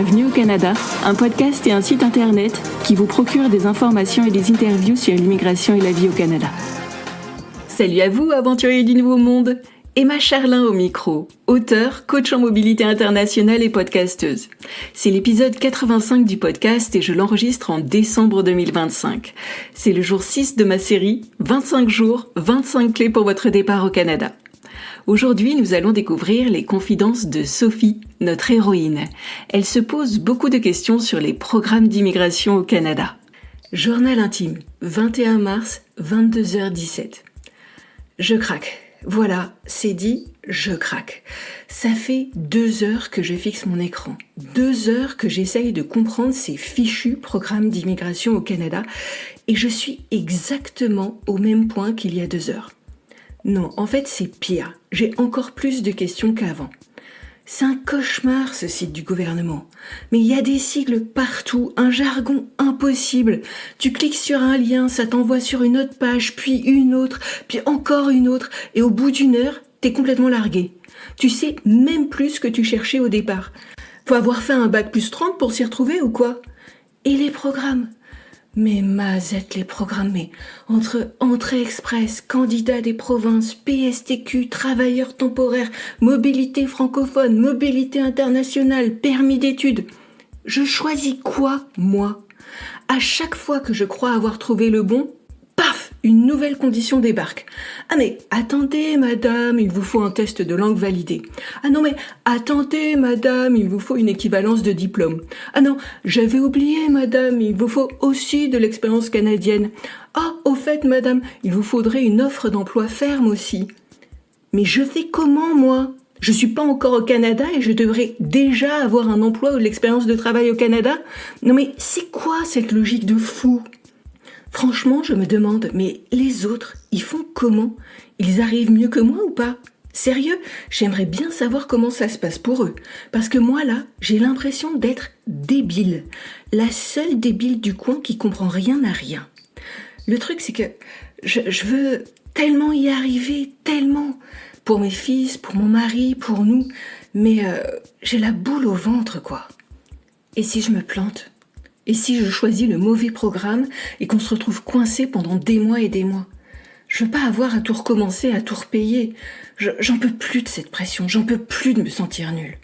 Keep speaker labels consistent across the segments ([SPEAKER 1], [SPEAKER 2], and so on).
[SPEAKER 1] Bienvenue au Canada, un podcast et un site internet qui vous procure des informations et des interviews sur l'immigration et la vie au Canada. Salut à vous, aventuriers du Nouveau Monde! Emma Charlin au micro, auteure, coach en mobilité internationale et podcasteuse. C'est l'épisode 85 du podcast et je l'enregistre en décembre 2025. C'est le jour 6 de ma série 25 jours, 25 clés pour votre départ au Canada. Aujourd'hui, nous allons découvrir les confidences de Sophie, notre héroïne. Elle se pose beaucoup de questions sur les programmes d'immigration au Canada. Journal intime, 21 mars, 22h17. Je craque. Voilà, c'est dit, je craque. Ça fait 2 heures que je fixe mon écran. 2 heures que j'essaye de comprendre ces fichus programmes d'immigration au Canada et je suis exactement au même point qu'il y a 2 heures. Non, en fait, c'est pire. J'ai encore plus de questions qu'avant. C'est un cauchemar, ce site du gouvernement. Mais il y a des sigles partout, un jargon impossible. Tu cliques sur un lien, ça t'envoie sur une autre page, puis une autre, puis encore une autre. Et au bout d'1 heure, t'es complètement largué. Tu sais même plus ce que tu cherchais au départ. Faut avoir fait un bac plus 30 pour s'y retrouver ou quoi? Et les programmes? Mais mazette les programmes, mais entre entrée express, candidat des provinces, PSTQ, travailleurs temporaires, mobilité francophone, mobilité internationale, permis d'études. Je choisis quoi, moi? À chaque fois que je crois avoir trouvé le bon, paf, une nouvelle condition débarque. Ah mais attendez madame, il vous faut un test de langue validé. Ah non mais attendez madame, il vous faut une équivalence de diplôme. Ah non, j'avais oublié madame, il vous faut aussi de l'expérience canadienne. Ah, au fait madame, il vous faudrait une offre d'emploi ferme aussi. Mais je fais comment moi? Je suis pas encore au Canada et je devrais déjà avoir un emploi ou de l'expérience de travail au Canada? Non mais c'est quoi cette logique de fou? Franchement, je me demande, mais les autres, ils font comment? Ils arrivent mieux que moi ou pas? Sérieux, j'aimerais bien savoir comment ça se passe pour eux. Parce que moi, là, j'ai l'impression d'être débile. La seule débile du coin qui comprend rien à rien. Le truc, c'est que je veux tellement y arriver, tellement. Pour mes fils, pour mon mari, pour nous. Mais j'ai la boule au ventre, quoi. Et si je me plante ? Et si je choisis le mauvais programme et qu'on se retrouve coincé pendant des mois et des mois? Je veux pas avoir à tout recommencer, à tout repayer. J'en peux plus de cette pression, j'en peux plus de me sentir nulle.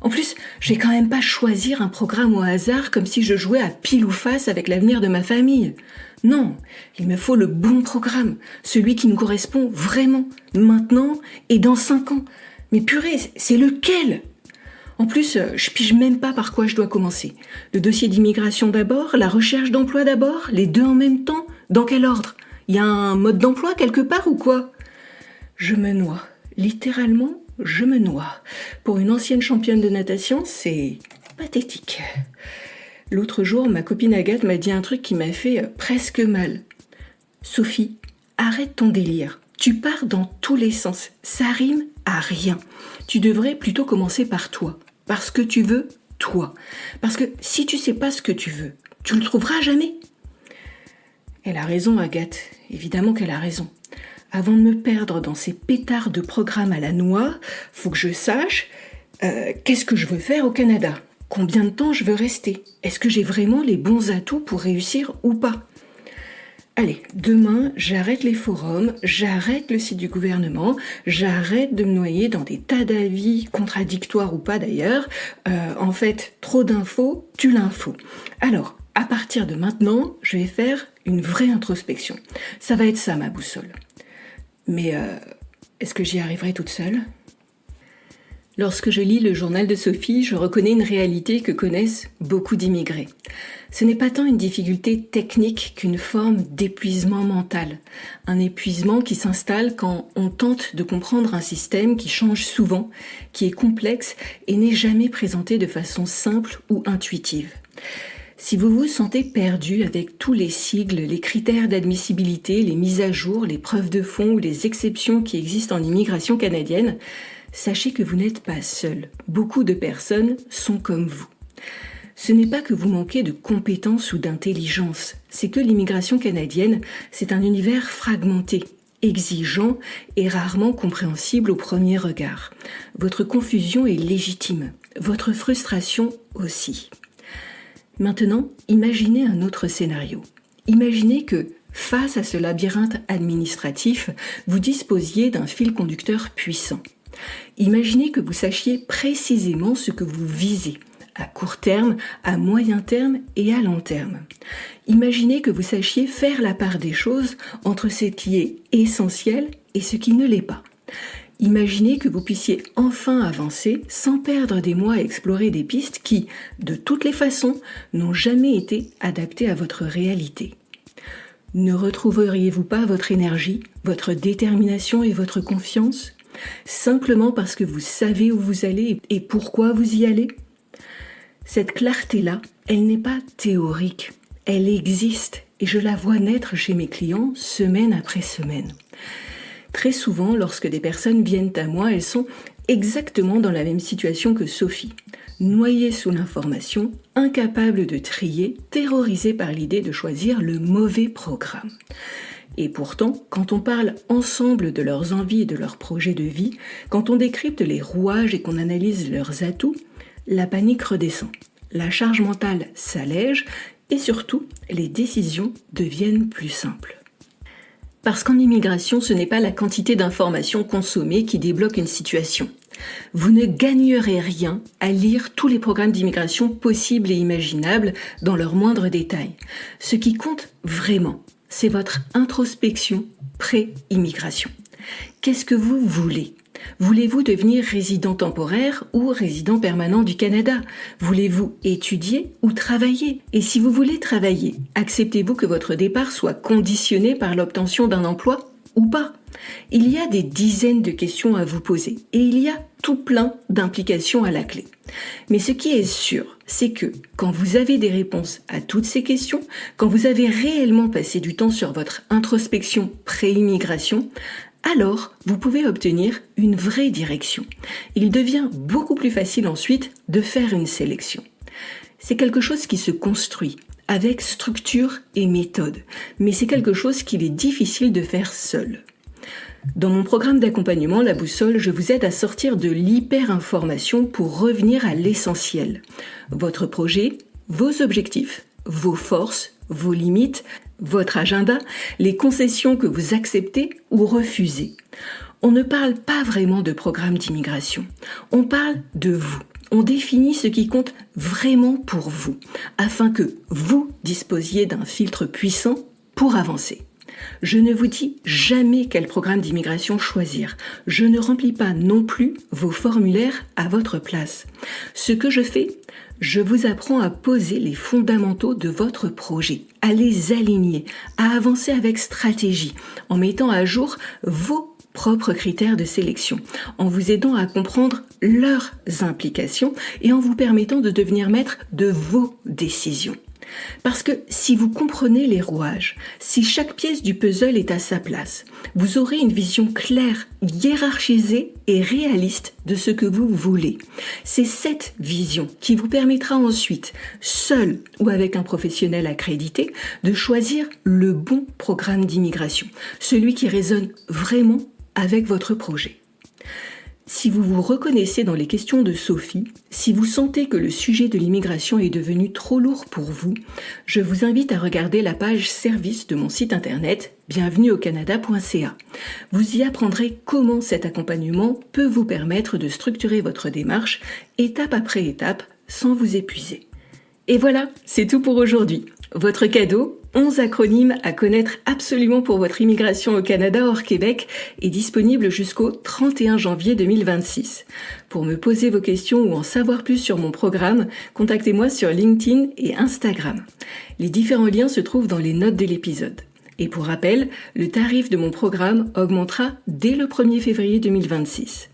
[SPEAKER 1] En plus, je vais quand même pas choisir un programme au hasard comme si je jouais à pile ou face avec l'avenir de ma famille. Non, il me faut le bon programme, celui qui nous correspond vraiment, maintenant et dans 5 ans. Mais purée, c'est lequel ? En plus, je pige même pas par quoi je dois commencer. Le dossier d'immigration d'abord, la recherche d'emploi d'abord, les deux en même temps? Dans quel ordre? Il y a un mode d'emploi quelque part ou quoi? Je me noie. Littéralement, je me noie. Pour une ancienne championne de natation, c'est pathétique. L'autre jour, ma copine Agathe m'a dit un truc qui m'a fait presque mal. Sophie, arrête ton délire. Tu pars dans tous les sens. Ça rime à rien. Tu devrais plutôt commencer par toi. Parce que tu veux, toi. Parce que si tu sais pas ce que tu veux, tu le trouveras jamais. Elle a raison, Agathe. Évidemment qu'elle a raison. Avant de me perdre dans ces pétards de programmes à la noix, faut que je sache qu'est-ce que je veux faire au Canada. Combien de temps je veux rester? Est-ce que j'ai vraiment les bons atouts pour réussir ou pas? Allez, demain, j'arrête les forums, j'arrête le site du gouvernement, j'arrête de me noyer dans des tas d'avis, contradictoires ou pas d'ailleurs. En fait, trop d'infos, tue l'info. Alors, à partir de maintenant, je vais faire une vraie introspection. Ça va être ça, ma boussole. Mais est-ce que j'y arriverai toute seule ? Lorsque je lis le journal de Sophie, je reconnais une réalité que connaissent beaucoup d'immigrés. Ce n'est pas tant une difficulté technique qu'une forme d'épuisement mental. Un épuisement qui s'installe quand on tente de comprendre un système qui change souvent, qui est complexe et n'est jamais présenté de façon simple ou intuitive. Si vous vous sentez perdu avec tous les sigles, les critères d'admissibilité, les mises à jour, les preuves de fond ou les exceptions qui existent en immigration canadienne, sachez que vous n'êtes pas seul. Beaucoup de personnes sont comme vous. Ce n'est pas que vous manquez de compétences ou d'intelligence, c'est que l'immigration canadienne, c'est un univers fragmenté, exigeant et rarement compréhensible au premier regard. Votre confusion est légitime. votre frustration aussi. Maintenant, imaginez un autre scénario. Imaginez que, face à ce labyrinthe administratif, vous disposiez d'un fil conducteur puissant. Imaginez que vous sachiez précisément ce que vous visez, à court terme, à moyen terme et à long terme. Imaginez que vous sachiez faire la part des choses entre ce qui est essentiel et ce qui ne l'est pas. Imaginez que vous puissiez enfin avancer sans perdre des mois à explorer des pistes qui, de toutes les façons, n'ont jamais été adaptées à votre réalité. Ne retrouveriez-vous pas votre énergie, votre détermination et votre confiance, simplement parce que vous savez où vous allez et pourquoi vous y allez ? Cette clarté-là, elle n'est pas théorique, elle existe et je la vois naître chez mes clients semaine après semaine. Très souvent, lorsque des personnes viennent à moi, elles sont exactement dans la même situation que Sophie, noyées sous l'information, incapables de trier, terrorisées par l'idée de choisir le mauvais programme. Et pourtant, quand on parle ensemble de leurs envies et de leurs projets de vie, quand on décrypte les rouages et qu'on analyse leurs atouts, la panique redescend, la charge mentale s'allège et surtout, les décisions deviennent plus simples. Parce qu'en immigration, ce n'est pas la quantité d'informations consommées qui débloque une situation. Vous ne gagnerez rien à lire tous les programmes d'immigration possibles et imaginables dans leurs moindres détails. Ce qui compte vraiment, c'est votre introspection pré-immigration. Qu'est-ce que vous voulez ? Voulez-vous devenir résident temporaire ou résident permanent du Canada ? Voulez-vous étudier ou travailler ? Et si vous voulez travailler, acceptez-vous que votre départ soit conditionné par l'obtention d'un emploi ou pas ? Il y a des dizaines de questions à vous poser et il y a tout plein d'implications à la clé. Mais ce qui est sûr, c'est que quand vous avez des réponses à toutes ces questions, quand vous avez réellement passé du temps sur votre introspection pré-immigration, alors vous pouvez obtenir une vraie direction. Il devient beaucoup plus facile ensuite de faire une sélection. C'est quelque chose qui se construit avec structure et méthode, mais c'est quelque chose qu'il est difficile de faire seul. Dans mon programme d'accompagnement, La Boussole, je vous aide à sortir de l'hyper-information pour revenir à l'essentiel. Votre projet, vos objectifs, vos forces, vos limites, votre agenda, les concessions que vous acceptez ou refusez. On ne parle pas vraiment de programme d'immigration, on parle de vous. On définit ce qui compte vraiment pour vous, afin que vous disposiez d'un filtre puissant pour avancer. Je ne vous dis jamais quel programme d'immigration choisir. Je ne remplis pas non plus vos formulaires à votre place. Ce que je fais, je vous apprends à poser les fondamentaux de votre projet, à les aligner, à avancer avec stratégie, en mettant à jour vos propres critères de sélection, en vous aidant à comprendre leurs implications et en vous permettant de devenir maître de vos décisions. Parce que si vous comprenez les rouages, si chaque pièce du puzzle est à sa place, vous aurez une vision claire, hiérarchisée et réaliste de ce que vous voulez. C'est cette vision qui vous permettra ensuite, seul ou avec un professionnel accrédité, de choisir le bon programme d'immigration, celui qui résonne vraiment avec votre projet. Si vous vous reconnaissez dans les questions de Sophie, si vous sentez que le sujet de l'immigration est devenu trop lourd pour vous, je vous invite à regarder la page service de mon site internet bienvenueaucanada.ca. Vous y apprendrez comment cet accompagnement peut vous permettre de structurer votre démarche étape après étape sans vous épuiser. Et voilà, c'est tout pour aujourd'hui. Votre cadeau, 11 acronymes à connaître absolument pour votre immigration au Canada hors Québec, est disponible jusqu'au 31 janvier 2026. Pour me poser vos questions ou en savoir plus sur mon programme, contactez-moi sur LinkedIn et Instagram. Les différents liens se trouvent dans les notes de l'épisode. Et pour rappel, le tarif de mon programme augmentera dès le 1er février 2026.